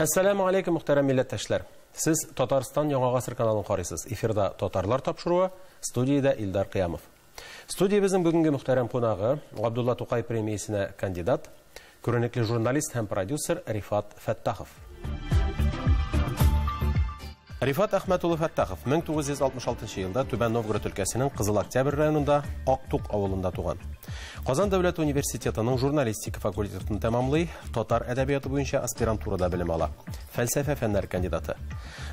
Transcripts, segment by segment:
Ассаламу алейкум, мөхтәрәм милләттәшләр. Сез Татарстан Яңа гасыр каналын карыйсыз. Эфирда татарлар тапшыруы, студияда Илдар Кыямов. Студиябезнең бүгенге мөхтәрәм кунагы Габдулла Тукай премиясенә кандидат, күренекле журналист һәм продюсер Рифат Фәттахов. Рифат Әхмәтуллы Фәттахов 1966 елда Түбән Новгород өлкәсенең Кызыл Октябрь районында Актук авылында туган. Казан дәүләт университетының журналистика факультетын тәмамлый, татар әдәбияты буенча аспирантурада белем ала. Фәлсәфә фәннәре кандидаты.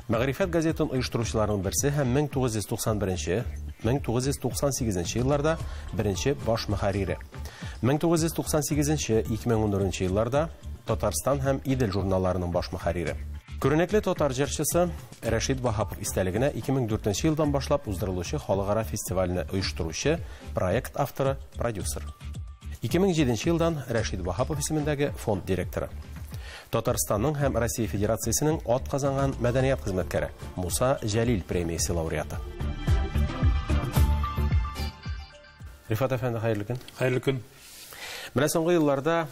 Мәгърифәт газетын оештыручыларның берсе һәм 1991-1998 елларда беренче баш мөхәррире. 1998-2014 елларда Татарстан һәм Идел журналларының баш мөхәррире. Күренекле татар җырчысы Рәшит Вахапов истәлегенә 2004 елдан башлап уздырылучы халыкара фестивальне оештыручы, проект авторы, продюсер. 2007 елдан Рәшит Вахапов исемендәге фонд директоры. Татарстанның һәм Россия Федерациясенең ат казанган мәдәният хезмәткәре, Муса Җәлил премиясе лауреаты. Рифат әфәнде, хәерле көн. Хәерле көн. Менә соңгы елларда,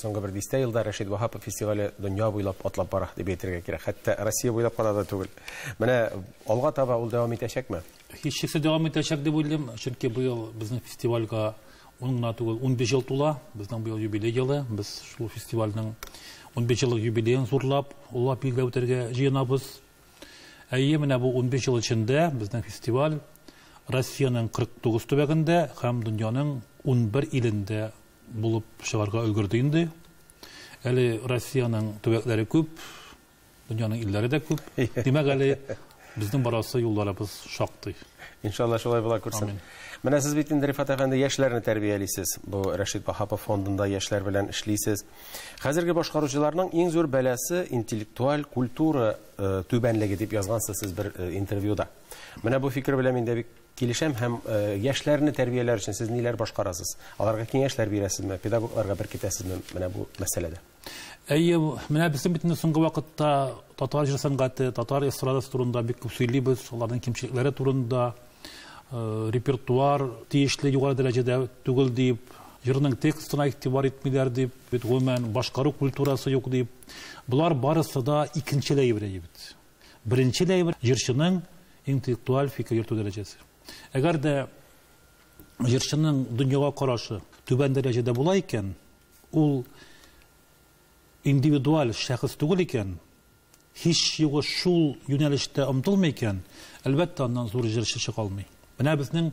соңгы бер дистә елда Рәшит Вахапов фестивале дөнья буйлап атлап бара дип әйтергә кирәк. Хәтта Россия буйлап кына да түгел. Менә алга таба ул дәвам итәчәкме? Һичшиксез дәвам итәчәк дип уйлыйм, чөнки быел безнең фестивальгә 10 гына түгел 15 ел тула. Безнең быел юбилей елы. Без шул фестивальнең 15 еллык юбилеен зурлап, уллап билгеләп үтәргә җыенабыз. Әйе, менә бу 15 ел эчендә безнең фестиваль Россиянең 49 төбәгендә һәм дөньяның 11 илендә булып чыгарга өлгерде инде. Әле Россиянең төбәкләре күп, дөньяның илләре дә күп. Димәк, әле безнең барасы юлларыбыз шактый. Иншалла шулай була күрсен. Менә сез бит инде Рифат әфәнде яшьләрне тәрбиялисез. Бу Рәшит Вахапов фондында яшьләр белән эшлисез. Хәзерге башкаручыларның иң зур бәласе интеллектуаль культура түбәнлеге дип язгансыз сез бер интервьюда. Менә бу фикер белән мин дә бик килешәм һәм яшьләрне тәрбияләр өчен сез ниләр башкарасыз? Аларга киңәшләр бирәсезме? Педагогларга бер китәсезме менә бу мәсьәләдә? Әйе, менә безнең бит соңгы вакытта татар җыр сәнгате, татар эстрадасы турында бик күп сөйлибез, аларның кимчелекләре турында, репертуар тиешле югары дәрәҗәдә түгел дип, җырның текстына игътибар итмиләр дип, бит гомумән башкару культурасы юк дип. Булар барысы да икенчеләй бит. Беренчеләй җырчының интеллектуаль фикер йөртү дәрәҗәсе. Әгәр дә җырчының дөньяга карашы түбән дәрәҗәдә була икән, ул индивидуаль шәхес түгел икән, һич югы шул юнәлештә омтылмый икән, әлбәттә аннан зур җырчы чыга алмый. Менә безнең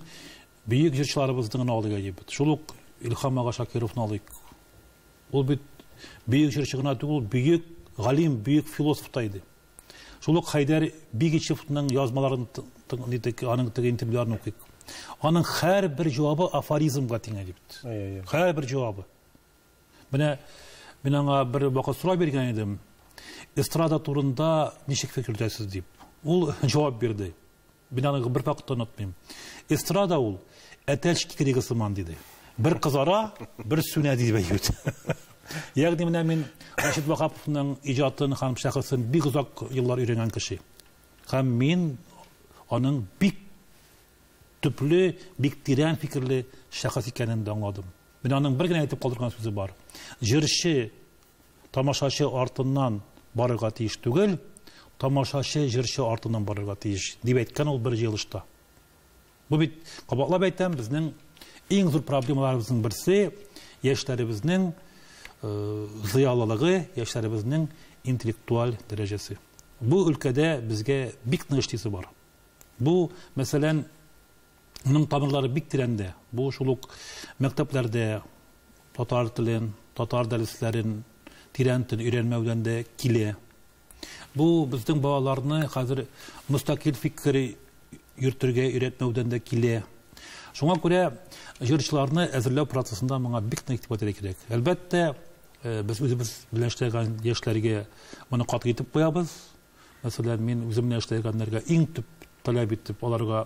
бөек җырчыларыбызның алдыга җибет. Шул ук Илһам ага Шакировны алыйк. Ул бит бөек җырчы гына түгел, бөек галим, бөек философ та иде. Шул ук Хайдар Бигичевның язмаларын аның интервьюларын укыйк. Аның һәр бер җавабы афоризмга тиң дип. Һәр бер җавабы. Менә мин аңа бер вакыт сорау биргән идем. Эстрада турында ничек фикер итәсез дип. Ул җавап бирде. Мин аны бер вакытта онытмыйм. Эстрада ул әтәч кикриге сыман диде. Бер кызара, бер сүнә дип әйт. Ягъни менә мин Рәшит Вахаповның иҗатын һәм шәхесен бик озак еллар өйрәнгән кеше. Һәм мин аның бик төпле, бик тирән фикерле шәхес икәнен дә аңладым. Мин аның бер генә әйтеп калдырган сүзе бар. Җырчы тамашачы артыннан барырга тиеш түгел, тамашачы җырчы артыннан барырга тиеш дип әйткән ул бер җыелышта. Бу бит кабатлап әйтәм, безнең иң зур проблемаларыбызның берсе яшьләребезнең зыялылыгы, яшьләребезнең интеллектуаль дәрәҗәсе. Бу өлкәдә безгә бик нык эштисе бар. Бу, мәсәлән, моның тамырлары бик тирәндә. Бу шул ук мәктәпләрдә татар телен, татар дәресләрен тирәнтен өйрәнмәүдән дә килә. Бу безнең балаларны хәзер мустакил фикер йөртергә өйрәтмәүдән дә килә. Шуңа күрә җырчыларны әзерләү процессында моңа бик нык игътибар итәргә кирәк. Әлбәттә, без үзебез белән эшләгән яшьләргә моны каты итеп куябыз. Мәсәлән, мин үзем белән эшләгәннәргә иң төп таләп итеп аларга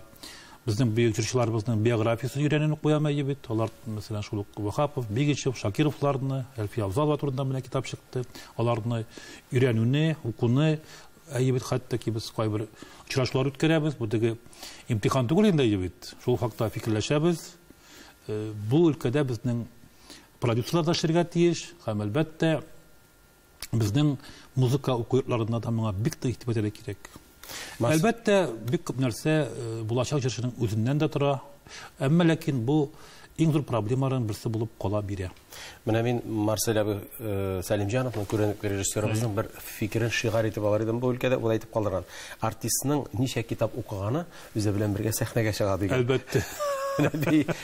безнең бөек җырчыларыбызның биографиясын өйрәнүне куямый бит. Алар, мәсәлән, шул ук Вахапов, Бигичев, Шакировларны, Әлфия Абзалова турында менә китап чыкты. Аларны өйрәнүне, укуны, бит хәтта ки без кайбер очрашулар үткәрәбез. Бу теге имтихан түгел инде бит. Шул факта фикерләшәбез. Бу өлкәдә безнең продюсерлар да эшләргә тиеш, һәм әлбәттә безнең музыка укырларында да моңа бик тә игътибар итәргә кирәк. Әлбәттә, бик күп нәрсә булачак җырчының үзеннән дә тора. Әмма ләкин бу иң зур проблемаларның берсе булып кала бирә. Менә мин Марсель абый Сәлимҗановның күренекле режиссерыбызның бер фикерен шигар итеп алар идем бу өлкәдә, ул әйтеп калдырган. Артистның ничә китап укыганы үзе белән бергә сәхнәгә чыга дигән. Әлбәттә.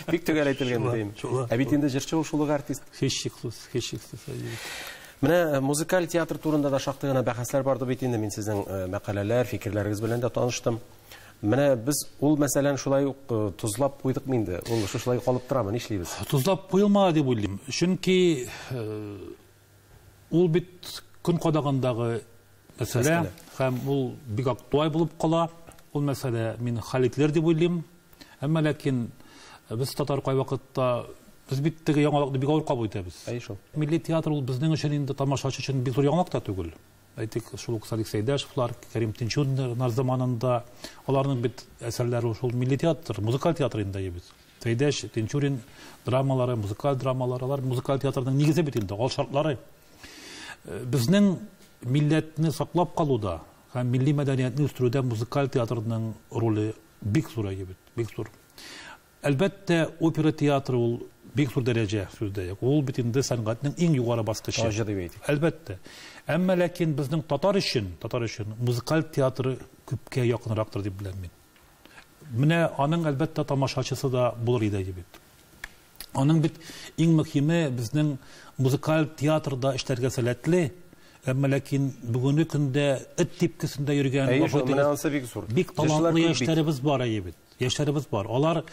Бик төгәл әйтелгән дим. Ә бит инде җырчы ул шул артист. Һичшиксез. Менә музыкаль театр турында да шактый гына бәхәсләр барды бит инде. Мин сезнең мәкаләләр, фикерләрегез белән дә таныштым. Менә без ул мәсьәләне шулай ук тузлап куйдыкмы инде? Ул шулай калып торамы, нишлибез? Тузлап куелмады дип уйлыйм. Чөнки ул бит көн кадагындагы мәсьәлә һәм ул бик актуаль булып кала. Ул мәсьәлә мин хәл ителер дип уйлыйм. Әмма ләкин без татар кай вакытта без бит теге яңалыкны бик авыр кабул итәбез. Шул. Милли театр ул безнең өчен инде тамашачы өчен бик зур яңалык та түгел. Әйтик, шул ук Салих Сәйдәшевләр, Кәрим Тинчуриннар заманында аларның бит әсәрләре шул милли театр, музыкаль театр инде ибез. Сәйдәш, Тинчурин драмалары, музыкаль драмалар, алар музыкаль театрның нигезе бит инде, ал шартлары. Безнең милләтне саклап калуда һәм милли мәдәниятне үстерүдә музыкаль театрның роле бик зур ибез, бик зур. Әлбәттә, опера театры ул бик зур дәрәҗә сүздә. Ул бит инде сәнгатьнең иң югары баскычы. Әлбәттә. Әмма ләкин безнең татар өчен музыкаль театры күпкә якынрактыр дип беләм мин. Менә аның әлбәттә тамашачысы да булыр иде бит. Аның бит иң мөһиме безнең музыкаль театрда эшләргә сәләтле, әмма ләкин бүгенге көндә эт типкесендә йөргән бик талантлы яшьләребез бар бит. Яшьләребез бар. Алар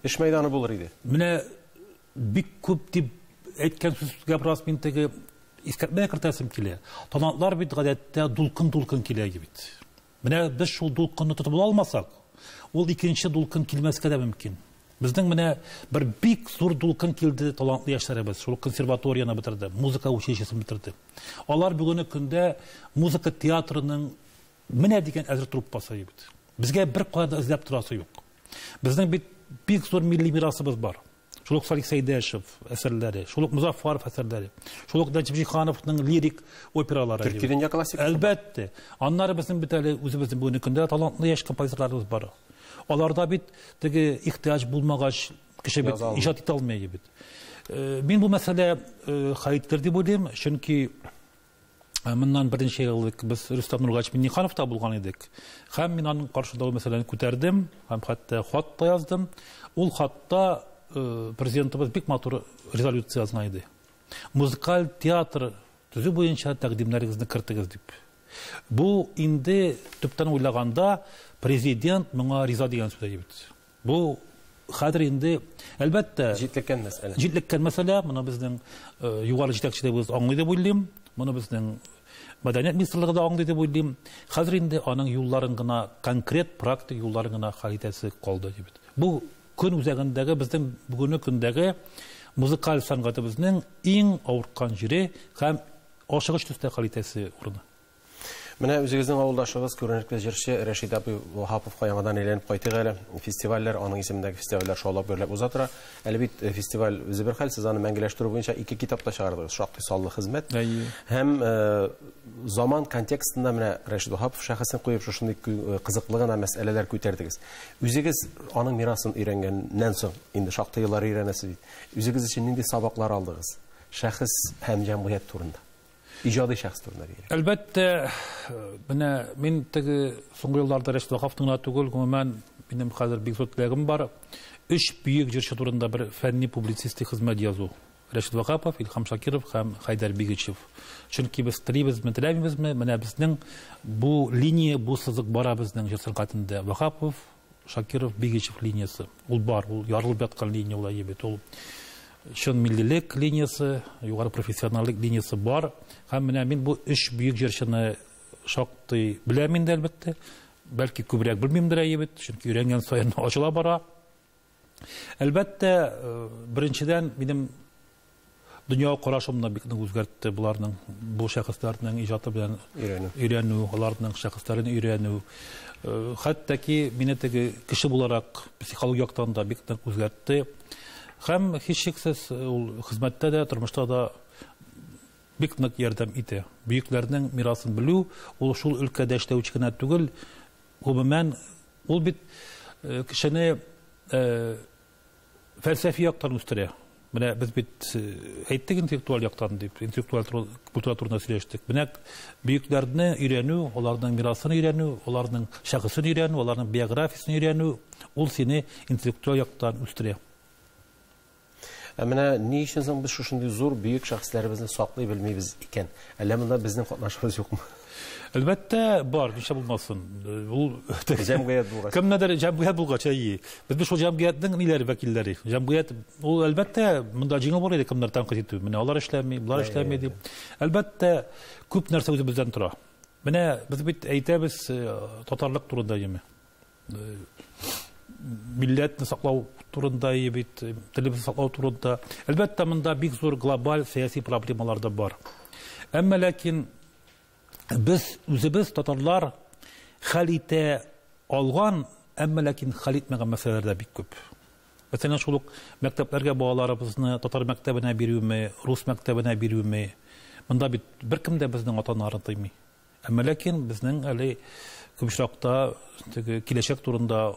эш мәйданы булыр иде. Менә бик күп дип әйткән сүзгә бераз мин теге искәртмә кертәсем килә. Талантлар бит гадәттә дулкын килә бит. Менә без шул дулкынны тотып алмасак, ул икенче дулкын килмәскә дә мөмкин. Безнең менә бер бик зур дулкын килде талантлы яшьләребез. Шул консерваторияны бетерде, музыка училищесын бетерде. Алар бүгенге көндә музыка театрының менә дигән әзер труппасы бит. Безгә бер кайда эзләп торасы юк. Безнең бик зур милли мирасыбыз бар. Шул ук Салих Сәйдәшев әсәрләре, шул ук Музаффаров әсәрләре, шул ук Нәҗип Җиһановның лирик опералары. Төрки дөнья классик. Әлбәттә. Аннары безнең бит әле үзебезнең бүгенге көндә талантлы яшь композиторларыбыз бар. Аларда бит теге ихтияҗ булмагач кеше бит иҗат итә алмый бит. Мин бу мәсьәлә хәйтер дип уйлыйм, чөнки моннан беренче еллык без Рөстәм Нургач Миннихановта булган идек. Һәм мин аның каршында мәсьәләне күтәрдем, һәм хәтта хат та яздым. Ул хатта президентыбыз бик матур резолюция язган иде. Музыкаль театр төзү буенча тәкъдимнәрегезне кертегез дип. Бу инде төптән уйлаганда президент моңа риза дигән сүз бит. Бу хәзер инде әлбәттә җитлеккән мәсьәлә, моны безнең югары җитәкчелегебез аңлый дип уйлыйм. Моны безнең Мәдәният министрлыгы да аңлый дип уйлыйм. Хәзер инде аның юлларын гына, конкрет практик юлларын гына хәлитәсе калды дип. Бу көн үзәгендәге безнең бүгенге көндәге музыкаль сәнгатебезнең иң авырткан җире һәм ашыгыч төстә хәлитәсе урыны. Менә үзегезнең авылдашыгыз күренекле җырчы Рәшит абый Ваһаповка яңадан әйләнеп кайтык әле. Фестивальләр, аның исемендәге фестивальләр шаулап гөрләп уза тора. Әле бит фестиваль үзе бер хәл, сез аны мәңгеләштерү буенча 2 китап та чыгардыгыз. Шактый саллы хезмәт. Һәм заман контекстында менә Рәшит Ваһапов шәхесен куеп шушындый кызыклы гына мәсьәләләр күтәрдегез. Үзегез аның мирасын өйрәнгәннән соң инде шактый еллар өйрәнәсез бит. Үзегез өчен нинди сабаклар алдыгыз? Шәхес һәм җәмгыять турында. Иҗади шәхес турында. Әлбәттә, менә мин теге соңгы елларда Рәшит Ваһаповның түгел, гомумән минем хәзер бик зур теләгем бар. 3 бөек җырчы турында бер фәнни публицистик хезмәт язу. Рәшит Ваһапов, Илһам Шакиров һәм Хайдар Бигичев. Чөнки без теләбезме, менә безнең бу линия, бу сызык бара безнең җыр сәнгатендә. Ваһапов, Шакиров, Бигичев линиясы. Ул бар, ул ярылып яткан линия ул бит. Ул шун миллилек линиясы, югары профессионаллык линиясы бар. Һәм менә мин бу 3 бөек җырчыны шактый беләм инде әлбәттә. Бәлки күбрәк белмимдер бит, чөнки өйрәнгән саен ачыла бара. Әлбәттә, беренчедән минем дөнья карашымны бик нык үзгәртте буларның, бу шәхесләрнең иҗаты белән өйрәнү, аларның шәхесләрен өйрәнү. Хәтта ки мине теге кеше буларак психологик яктан да бик нык үзгәртте. Һәм һичшиксез ул хезмәттә дә, тормышта да бик нык ярдәм итә. Бөекләрнең мирасын белү, ул шул өлкәдә эшләүче генә түгел, гомумән ул бит кешене фәлсәфи яктан үстерә. Менә без бит әйттек интеллектуаль яктан дип, интеллектуаль культура турында сөйләштек. Менә бөекләрне өйрәнү, аларның мирасын өйрәнү, аларның шәхесен өйрәнү, аларның биографиясын өйрәнү, ул сине интеллектуаль яктан үстерә. Менә ни өчен соң без шушындый зур бөек шәхесләребезне саклый белмибез икән? Әллә монда безнең катнашыбыз юкмы? Әлбәттә бар, ничә булмасын. Ул Җәмгыять булгач. Кемнедер җәмгыять булгач, без шул җәмгыятьнең ниләре вәкилләре. Җәмгыять ул әлбәттә монда җиңел бар иде, кемнәр тәнкыйть итү. Менә алар эшләми, булар эшләми дип. Әлбәттә күп нәрсә үзебездән тора. Менә без бит әйтәбез татарлык турында яме. Милләтне саклау турында бит, телебезне саклау турында. Әлбәттә монда бик зур глобаль сәяси проблемалар да бар. Әмма ләкин без үзебез татарлар хәл итә алган, әмма ләкин хәл итмәгән мәсьәләләр дә бик күп. Мәсәлән, шул ук мәктәпләргә балаларыбызны татар мәктәбенә бирүме, рус мәктәбенә бирүме, монда бит беркем дә безнең ата-аналарны тыймый. Әмма ләкин безнең әле күпчелектә киләчәк турында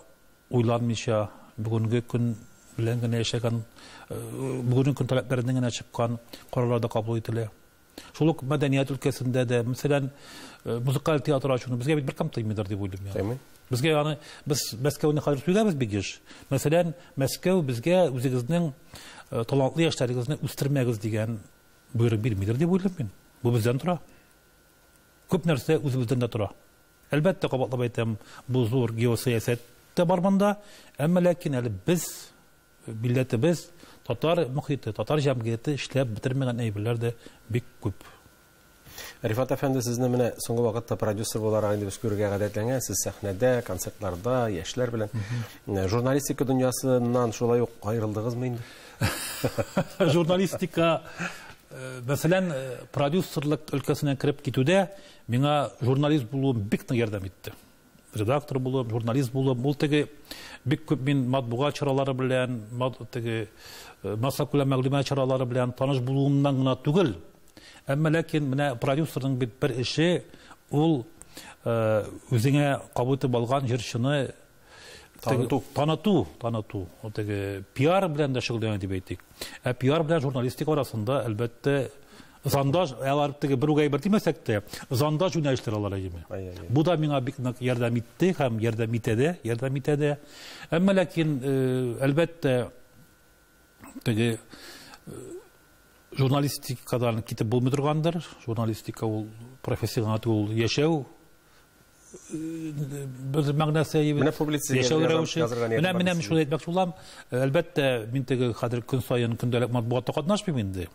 уйланмыйча, бүгенге көн белән генә яшәгән, бүгенге көн таләпләреннән генә чыккан карарлар да кабул ителә. Шул ук мәдәният өлкәсендә дә, мәсәлән, музыкаль театр ачуны безгә бит беркем тыймыйдыр дип уйлыйм. Тыймый. Безгә аны без Мәскәүне хәзер сөйләбез бик еш. Мәсәлән, Мәскәү безгә үзегезнең талантлы яшьләрегезне үстермәгез дигән боерык бирмидер дип уйлыйм мин. Бу бездән тора. Күп нәрсә үзебездән дә тора. Әлбәттә, кабатлап әйтәм, бу зур геосәясәт тә бар монда, әмма ләкин әле без, милләтебез, татар мөхите, татар җәмгыяте эшләп бетермәгән әйберләр дә бик күп. Рифат әфәнде, сезне менә соңгы вакытта продюсер буларак инде без күрергә гадәтләнгән, сез сәхнәдә, концертларда, яшьләр белән. Журналистика дөньясыннан шулай ук аерылдыгызмы инде? Журналистика, мәсәлән, продюсерлык өлкәсенә кирип китүдә миңа журналист булуым бик нык ярдәм итте. Редактор булып, журналист булып, ул теге бик күп мин матбугат чаралары белән, теге масса күләм мәгълүмат чаралары белән таныш булуымнан гына түгел. Әмма ләкин менә продюсерның бит бер эше ул үзеңә кабул итеп алган җырчыны таныту. Ул теге пиар белән дә шөгыльләнә дип әйтик. Пиар белән журналистика арасында әлбәттә зандаж, алар теге бер үгәй бер димәсәк тә, зандаж юнәлешләр алар име. Бу да миңа бик нык ярдәм итте һәм ярдәм итә дә. Әмма ләкин әлбәттә теге журналистикадан китеп булмый торгандыр. Журналистика ул профессиональ ул яшәү бер мәгънәсе Менә шулай әйтмәкче булам. Әлбәттә, мин теге хәзер көн саен көндәлек матбугатта катнашмыйм инде.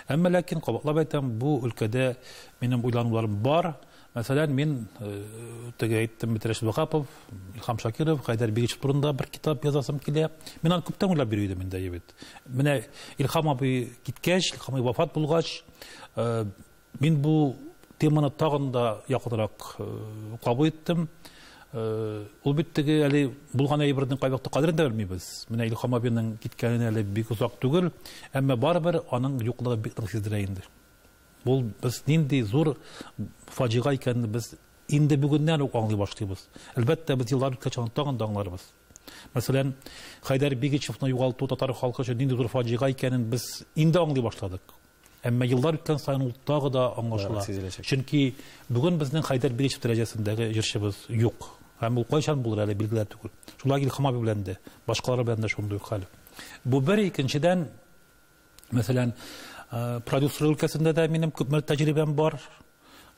Әмма ләкин кабатлап әйтәм, бу өлкәдә минем уйлануларым бар. Мәсәлән, мин теге әйттем, Рәшит Вахапов, Илһам Шакиров, Хайдар Бигичев турында бер китап язасым килә. Мин аны күптән уйлап йөридем инде ябит. Менә Илһам абый киткәч, Илһам абый вафат булгач, мин бу теманы тагын да якынрак кабул иттем. Ул бит теге әле булган әйбернең кайвакта кадерен дә белмибез. Менә Илһам абыйның киткәнен әле бик узак түгел, әмма барыбер аның юклыгы бик нык сиздерә инде. Ул без нинди зур фаҗига икәнне без инде бүгеннән үк аңлый башлыйбыз. Әлбәттә, без еллар үткәч тагын да аңларбыз. Мәсәлән, Хайдар Бигичевны югалту татар халкы өчен нинди зур фаҗига икәнен без инде аңлый башладык. Әмма еллар үткән саен ул тагы да аңлашыла. Чөнки бүген безнең Хайдар Бигичев дәрәҗәсендәге җырчыбыз юк. Һәм ул кайчан булыр әле билгеләр түгел. Шулай Илһам абый белән дә, башкалары белән дә шундый хәл. Бу бер, икенчедән, мәсәлән, продюсер өлкәсендә дә минем күп тәҗрибәм бар.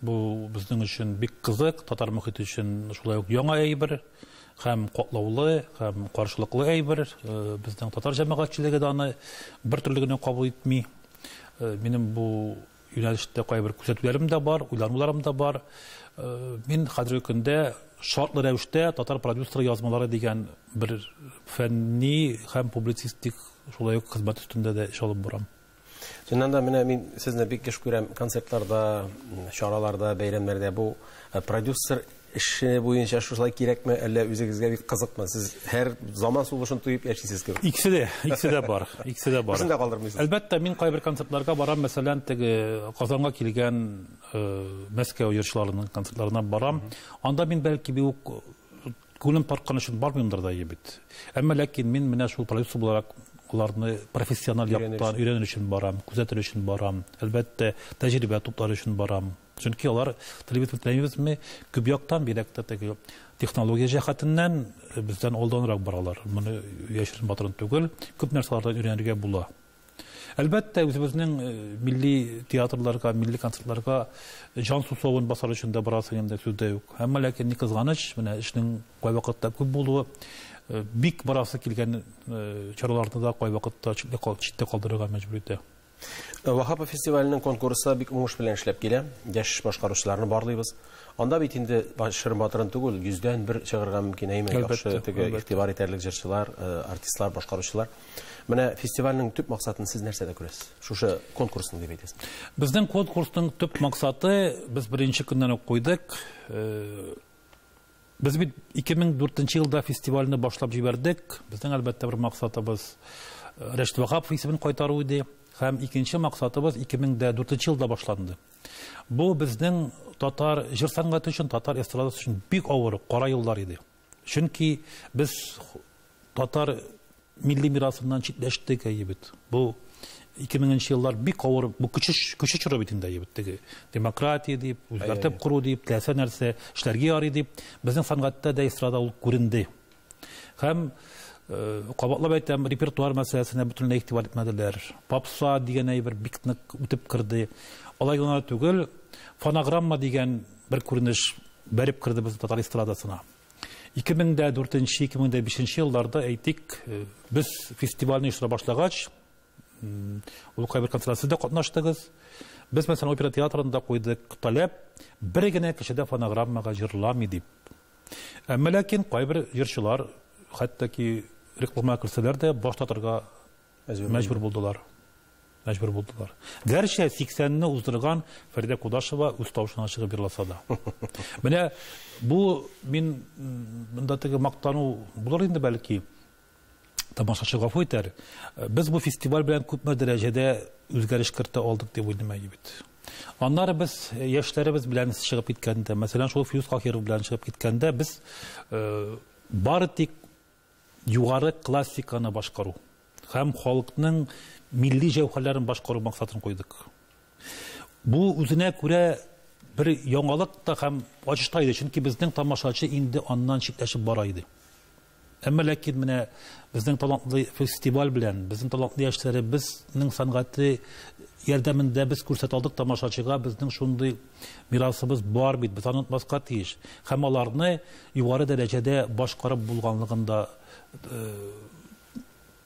Бу безнең өчен бик кызык, татар мөхите өчен шулай ук яңа әйбер, һәм катлаулы, һәм каршылыклы әйбер. Безнең татар җәмәгатьчелеге дә аны бер төрле генә кабул итми. Минем бу юнәлештә кайбер күрсәтүләрем дә бар, уйлануларым да бар. Мин хәзерге көндә шартлы рәвештә татар продюсер язмалары дигән бер фәнни һәм публицистик шулай ук хезмәт өстендә дә эш алып барам. Шуннан да менә мин сезне бик еш күрәм концертларда, чараларда, бәйрәмнәрдә бу продюсер эше буенча шулай кирәкме, әллә үзегезгә бик кызыкмы? Сез һәр заман сулышын туеп яшисез кебек. Икесе дә бар. Берсен дә калдырмыйсыз. Әлбәттә, мин кайбер концертларга барам, мәсәлән, Казанга килгән Мәскәү җырчыларының концертларына барам. Анда мин бәлки бик күңелем тарткан өчен бармыймдыр да бит. Әмма ләкин мин менә шул продюсер буларак уларны профессиональ яктан өйрәнер өчен барам, күзәтер өчен барам. Әлбәттә, тәҗрибә туплар өчен барам. Чөнки алар телевизорны күп яктан бирәктә технология җәһәтеннән бездән алданрак баралар. Моны яшерен батырын түгел, күп нәрсәләрдән өйрәнергә була. Әлбәттә, үзебезнең милли театрларга, милли концертларга җан сусавын басар өчен дә барасы инде сүздә юк. Әмма ләкин ни кызганыч, менә эшнең кай вакытта күп булуы, бик барасы килгән чараларны да кай вакытта читтә калдырырга мәҗбүр итә. Вахапов фестиваленең конкурсы бик уңыш белән эшләп килә. Яшь башкаручыларны барлыйбыз. Анда бит инде Шырын Батырын түгел, 100дән 1 чыгарга мөмкин яхшы игътибар итәрлек җырчылар, артистлар, башкаручылар. Менә фестивальнең төп максатын сез нәрсәдә күрәсез? Шушы конкурсның дип әйтәсез. Безнең конкурсның төп максаты без беренче көннән үк куйдык. Без бит 2004 елда фестивальне башлап җибәрдек. Безнең әлбәттә бер максатыбыз Рәшит Вахапов исемен кайтару иде. Һәм икенче максатыбыз 2004 елда башланды. Бу безнең татар җыр сәнгате өчен, татар эстрадасы өчен бик авыр кара еллар иде. Чөнки без татар милли мирасыннан читләштек бит. Бу 2000 еллар бик авыр, бу көче чоры бит инде бит. Демократия дип, үзгәртеп куру дип, теләсә нәрсә эшләргә ярый дип, безнең сәнгатьтә дә эстрада ул күренде. Һәм кабатлап әйтәм, репертуар мәсьәләсенә бөтенләй игътибар итмәделәр. Попса дигән әйбер бик нык үтеп кирде. Алай гына түгел, фонограмма дигән бер күренеш бәреп кирде без татар эстрадасына. 2004-2005 елларда әйтик, без фестивальне эшләп башлагач, ул кайбер концертта катнаштыгыз. Без мәсәлән опера театрында куйдык таләп, бер генә кешедә фонограммага җырламый дип. Әмма ләкин кайбер җырчылар хәтта реклама кертсәләр дә башлатырга мәҗбүр булдылар. Гәрчә 80-не уздырган Фәридә Кудашева үз тавышына чыгып берласа да. Менә бу мин монда мактану булыр инде бәлки. Тамашачы гафу итәр. Без бу фестиваль белән күпме дәрәҗәдә үзгәреш кертә алдык дип уйлыйм бит. Аннары без яшьләребез белән чыгып киткәндә, мәсәлән, шул Фьюз Кахиров белән чыгып киткәндә, без бары тик югары классиканы башкару һәм халыкның милли җәүһәрләрен башкару максатын куйдык. Бу үзенә күрә бер яңалык та һәм ачышта иде, чөнки безнең тамашачы инде аннан читләшеп бара иде. Әмма ләкин менә безнең талантлы фестиваль белән, безнең талантлы яшьләребезнең сәнгате ярдәмендә без күрсәтә алдык тамашачыга безнең шундый мирасыбыз бар бит, без аны унутмаска тиеш. Һәм аларны югары дәрәҗәдә башкарып булганлыгында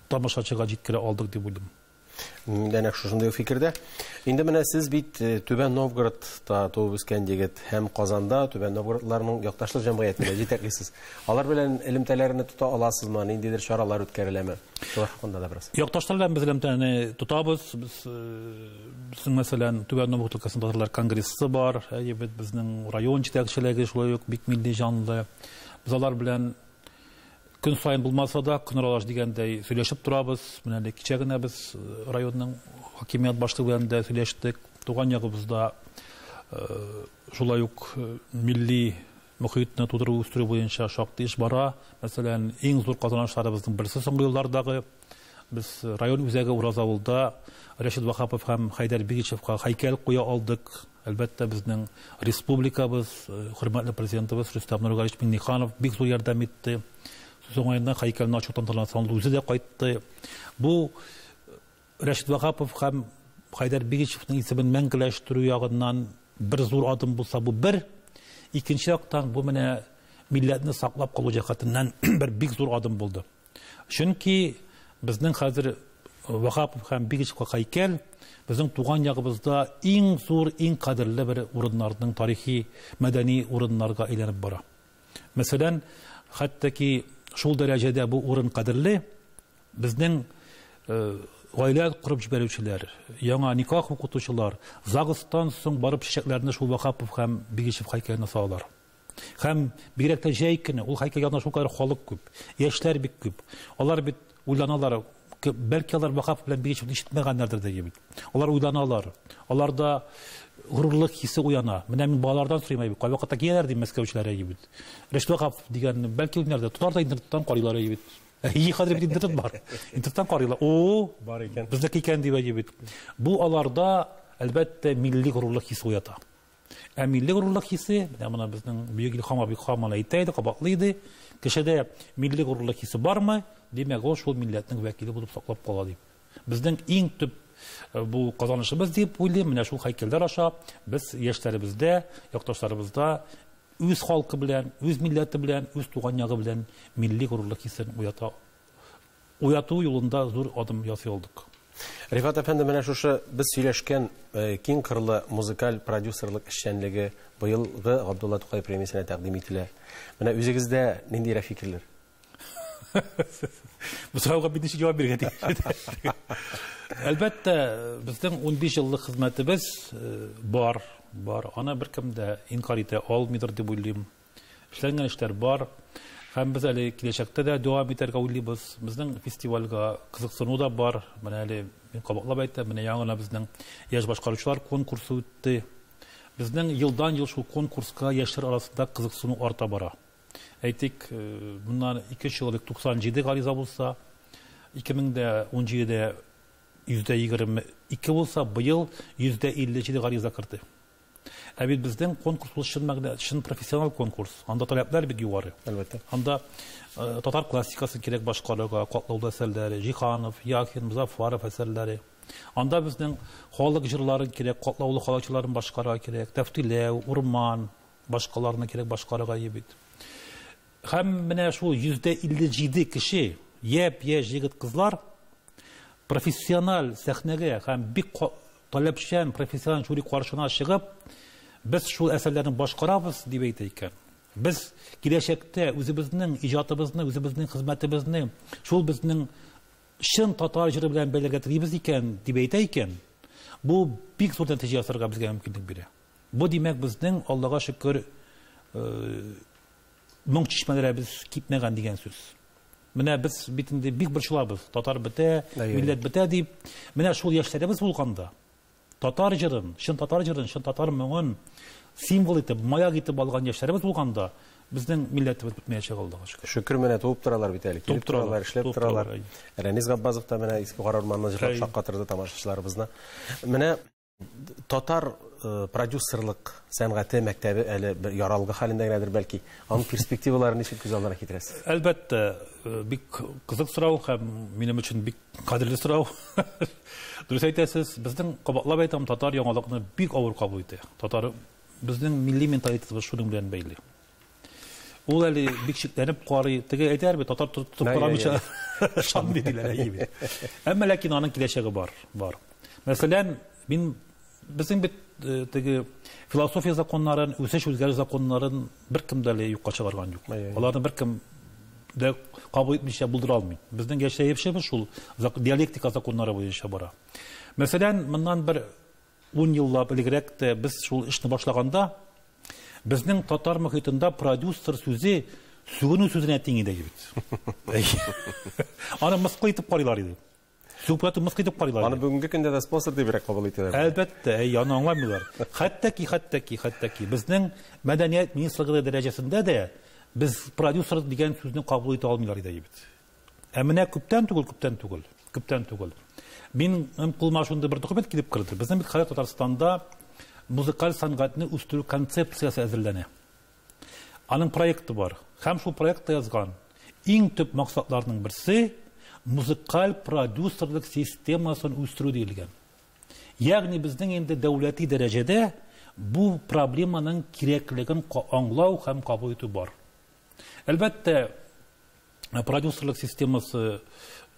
тамашачыга җиткерә алдык дип уйлыйм. Дәнәк шушындый фикердә. Инде менә сез бит Түбән Новгородта туып үскән егет һәм Казанда Түбән Новгородларның якташлык җәмгыятендә җитәкчесез. Алар белән элемтәләрне тута аласызмы? Ниндидер чаралар үткәреләме? Шулар хакында да бераз. Якташлар белән без элемтәне тутабыз. Безнең мәсәлән Түбән Новгород татарлар конгрессы бар. Безнең район җитәкчелеге шулай ук бик милли җанлы. Без алар белән көн сайын булмаса да, көнралаш дигәндәй сөйләшеп торабыз. Менә кичә генә без районның хакимият башлыгы белән дә сөйләштек. Туган ягыбызда шулай ук милли мөхитне тудыру үстерү буенча шактый эш бара. Мәсәлән, иң зур казанышларыбызның берсе соңгы еллардагы без район үзәге Уразавылда Рәшит Вахапов һәм Хайдар Бигичевка һәйкәл куя алдык. Әлбәттә, безнең республикабыз, хөрмәтле президентыбыз Рөстәм Нургалиевич Миңнеханов бик зур ярдәм итте. Соңайында һәйкәлне ачу тантанасында үзе дә кайтты. Бу Рәшит Вахапов һәм Хайдар Бигичевның исемен мәңгеләштерү ягыннан бер зур адым булса, бу бер. Икенче яктан, бу менә милләтне саклап калу җәһәтеннән бер бик зур адым булды. Чөнки безнең хәзер Вахапов һәм Бигичевка һәйкәл безнең туган ягыбызда иң зур, иң кадерле бер урыннарның тарихи, мәдәни урыннарга әйләнеп бара. Мәсәлән, хәтта шул дәрәҗәдә бу урын кадерле, безнең гаилә курып җибәрүчеләр, яңа никах укытучылар, загыстан соң барып чәчәкләрне шул Вахапов һәм Бигичев һәйкәленә салалар. Һәм бигрәк тә җәй көне ул һәйкәл янында шулкадәр халык күп, яшьләр бик күп. Алар бит уйланалар, бәлки алар Вахап белән бик ишетмәгәннәрдер дә бит. Алар уйланалар. Аларда горурлык хисе уяна. Менә мин балалардан сорыйм бит. Кайвакытта кияләр ди Мәскәүчеләр бит. Рәшит Вахап дигән бәлки уйнарда тотарда интернеттан карыйлар бит. Хәзер бит интернет бар. Интернеттан карыйлар. О, бар икән. Безнеке икән дип бит. Бу аларда әлбәттә милли горурлык хисе уята. Ә милли горурлык хисе, менә безнең бөек Илһам абый Хаман әйтә иде, кабатлы иде. Кешедә милли горурлык хисе бармы? Димәк, ул шул милләтнең вәкиле булып саклап кала дип. Безнең иң төп бу казанышыбыз дип уйлыйм. Менә шул һәйкәлләр аша без яшьләребездә, якташларыбызда үз халкы белән, үз милләте белән, үз туган ягы белән милли горурлык хисен уяту юлында зур адым ясый алдык. Рифат әфәнде, менә шушы без сөйләшкән киң кырлы музыкаль продюсерлык эшчәнлеге быелгы Габдулла Тукай премиясенә тәкъдим ителә. Менә үзегездә нинди фикерләр? Бу сорауга бит ничек җавап бирергә тиеш. Әлбәттә, безнең 15 еллык хезмәтебез бар. Аны беркем дә инкар итә алмыйдыр дип уйлыйм. Эшләнгән эшләр бар. Һәм без әле киләчәктә дә дәвам итәргә уйлыйбыз. Безнең фестивальгә кызыксыну да бар. Менә әле мин кабатлап әйтәм, менә яңа безнең яшь башкаручылар конкурсы үтте. Безнең елдан ел шул конкурска яшьләр арасында кызыксыну арта бара. Әйтик, bundan 2 еллык 97 гариза булса, 2017дә %22 булса, быел %57 гариза кертте. Ә бит безнең конкурс шын профессионал конкурс. Анда таләпләр бик югары. Әлбәттә. Анда татар классикасын кирәк башкарырга, катлаулы әсәрләре, Җиһанов, Яхин, Музаффаров әсәрләре. Анда безнең халык җырларын кирәк, катлаулы халыкчыларын башкарырга кирәк, Тәфтиләү, Урман, башкаларны кирәк башкарырга ебит. Һәм менә шул %57 кеше, яшь егет кызлар профессиональ сәхнәгә һәм бик таләпчән профессиональ жюри каршына чыгып, без шул әсәрләрне башкарабыз дип әйтә икән. Без киләчәктә үзебезнең иҗатыбызны, үзебезнең хезмәтебезне, шул безнең чын татар җыры белән бәйләргә телибез икән дип әйтә икән. Бу бик зур нәтиҗә ясарга безгә мөмкинлек бирә. Бу димәк безнең Аллага шөкер моң чишмәләребез кипмәгән дигән сүз. Менә без битендә бик борчылабыз. Татар бетә, милләт бетә дип. Менә шул яшьләребез булганда, татар җырын, чын татар моңын символ итеп, маяк итеп алган яшьләребез булганда, безнең милләтебез бетмәячәк Аллага шөкер. Шөкер, менә туып торалар бит әле. Килеп торалар, эшләп торалар. Рәнис Габбазов та менә Иске Кара Урманны җырлап шаккатырды тамашачыларыбызны. Менә татар продюсерлык сәнгате мәктәбе әле яралгы хәлендә генәдер бәлки. Аның перспективаларын ничек күз алдына китерәсез? Әлбәттә, бик кызык сорау һәм минем өчен бик кадерле сорау. Дөрес әйтәсез, безнең кабатлап әйтәм, татар яңалыкны бик авыр кабул итә. Татар безнең милли менталитетыбыз шуның белән бәйле. Ул әле бик шикләнеп карый, теге әйтәр бит, татар тотып карамыйча шанмый диләр. Әмма ләкин аның киләчәге бар. Мәсәлән, безнең бит теге философия законнарын, үсеш үзгәреш законнарын беркем дә юкка чыгарган юк. Аларны беркем дә кабул итмичә булдыра алмый. Безнең яшәешебез шул диалектика законнары буенча бара. Мәсәлән, моннан бер 10 еллап элегрәк тә без шул эшне башлаганда, безнең татар мөхитендә продюсер сүзе сүгенү сүзенә тиң иде бит. Аны мыскыл итеп карыйлар иде. Сүгенү мыскыл итеп карыйлар. Аны бүгенге көндә дә спонсор дип кабул итәләр. Әлбәттә, аны аңламыйлар. Хәтта безнең мәдәният министрлыгы дәрәҗәсендә дә без продюсер дигән сүзне кабул итә алмыйлар иде бит. Ә менә күптән түгел. Мин кулыма шундый бер документ килеп керде. Безнең бит Татарстанда музыкаль сәнгатьне үстерү концепциясе әзерләнә. Аның проекты бар. Һәм шул проектта язган иң төп максатларның берсе музыкаль продюсерлык системасын үстерү диелгән. Ягъни безнең инде дәүләти дәрәҗәдә бу проблеманың кирәклеген аңлау һәм кабул итү бар. Әлбәттә, продюсерлык системасы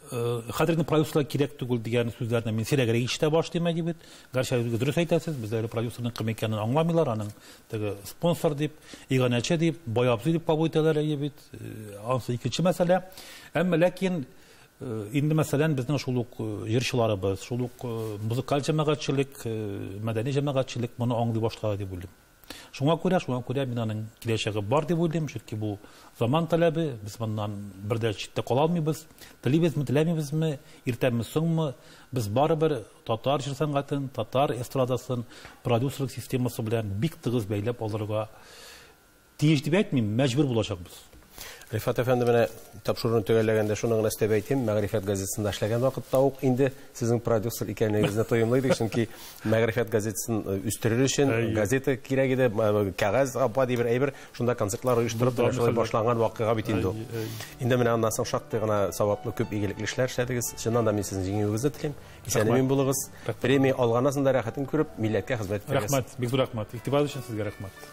хәзерге продюсерлар кирәк түгел дигән сүзләрне мин сирәгрәк ишетә башлыйм дип. Гәрчә дөрес әйтәсез, бездә продюсерның кем икәнен аңламыйлар, аның теге спонсор дип, иганәче дип, баябзый дип кабул итәләр бит. Ансы икенче мәсьәлә. Әмма ләкин инде мәсәлән безнең шул ук җырчыларыбыз, шул ук музыкаль җәмәгатьчелек, мәдәни җәмәгатьчелек моны аңлый башлады дип уйлыйм. Шуңа күрә мин аның киләчәге бар дип уйлыйм, чөнки бу заман таләбе, без моннан бердә читтә кала алмыйбыз. Телибезме, теләмибезме, иртәме, соңмы, без барыбер татар җыр сәнгатен, татар эстрадасын продюсерлык системасы белән бик тыгыз бәйләп алырга тиеш дип әйтмим, мәҗбүр булачакбыз. Рифат әфәнде, менә тапшыруны төгәлләгәндә шуны гына өстәп әйтим, Мәгърифәт газетасында эшләгән вакытта ук инде сезнең продюсер икәнлегегезне тоемлыйдык, чөнки Мәгърифәт газетасын үстерер өчен газета кирәк иде, кәгазь апа дип бер әйбер, шунда концертлар оештырып, шулай башланган вакыйга бит инде. Инде менә аннан соң шактый гына саваплы күп игелекле эшләр эшләдегез. Чыннан да мин сезнең җиңүегезне телим. Исән-амин булыгыз. Премия алганнан да рәхәтен күреп, милләткә хезмәт итәгез. Рәхмәт, бик зур рәхмәт. Игътибар өчен сезгә рәхмәт.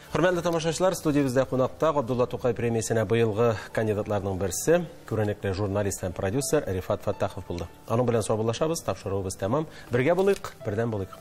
Хөрмәтле тамашачылар, студиябездә кунакта Габдулла Тукай премиясенә быелгы кандидатларның берсе, күренекле журналист һәм продюсер Рифат Фаттахов булды. Аның белән саубуллашабыз, тапшыруыбыз тәмам. Бергә булыйк, бердәм булыйк.